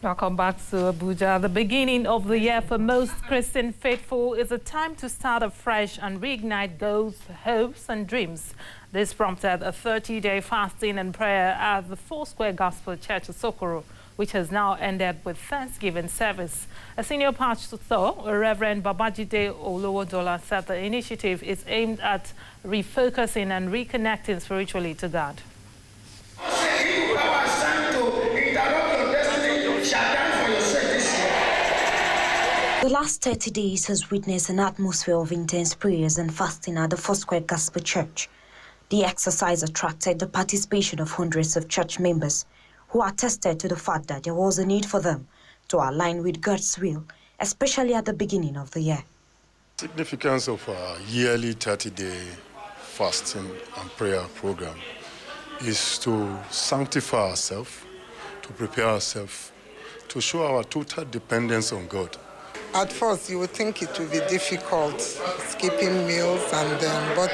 Welcome back to Abuja. The beginning of the year for most Christian faithful is a time to start afresh and reignite goals, hopes and dreams. This prompted a 30-day fasting and prayer at the Foursquare Gospel Church Asokoro, which has now ended with Thanksgiving service. A senior pastor, Reverend Babajide Olowodola, said the initiative is aimed at refocusing and reconnecting spiritually to God. The last 30 days has witnessed an atmosphere of intense prayers and fasting at the Foursquare Gospel Church. The exercise attracted the participation of hundreds of church members who attested to the fact that there was a need for them to align with God's will, especially at the beginning of the year. The significance of our yearly 30-day fasting and prayer program is to sanctify ourselves, to prepare ourselves, to show our total dependence on God. At first, you would think it would be difficult, skipping meals, but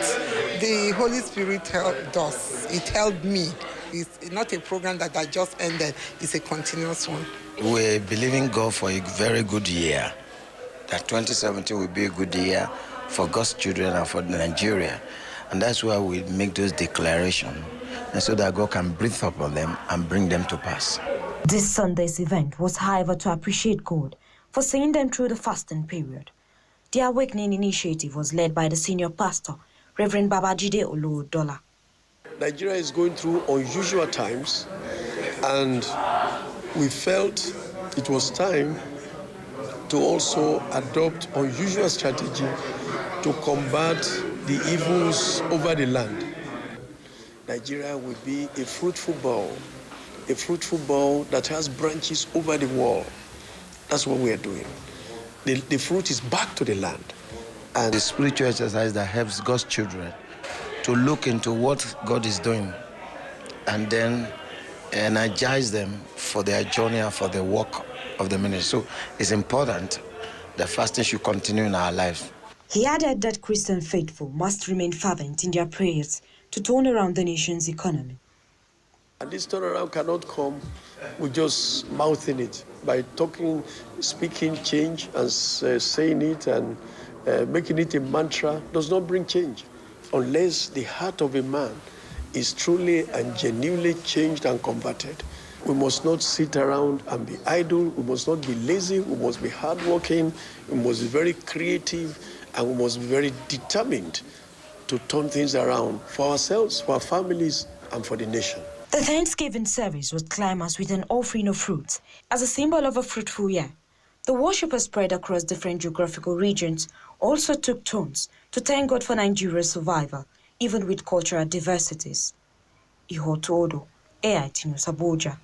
the Holy Spirit helped us. It helped me. It's not a program that I just ended. It's a continuous one. We're believing God for a very good year, that 2017 will be a good year for God's children and for Nigeria. And that's why we make those declarations, and so that God can breathe upon them and bring them to pass. This Sunday's event was, however, to appreciate God for seeing them through the fasting period. The Awakening Initiative was led by the senior pastor, Reverend Babajide Olowodola. Nigeria is going through unusual times, and we felt it was time to also adopt unusual strategy to combat the evils over the land. Nigeria will be a fruitful bowl that has branches over the world. That's what we are doing. The fruit is back to the land. And the spiritual exercise that helps God's children to look into what God is doing and then energize them for their journey and for the work of the ministry. So it's important that fasting should continue in our lives. He added that Christian faithful must remain fervent in their prayers to turn around the nation's economy. And this turnaround cannot come with just mouthing it. By talking, speaking change and saying it and making it a mantra does not bring change unless the heart of a man is truly and genuinely changed and converted. We must not sit around and be idle. We must not be lazy. We must be hardworking. We must be very creative, and we must be very determined to turn things around for ourselves, for our families, and for the nation. The Thanksgiving service was climaxed with an offering of fruits as a symbol of a fruitful year. The worshippers spread across different geographical regions also took turns to thank God for Nigeria's survival, even with cultural diversities. Ihoto Odo, AIT News, Abuja.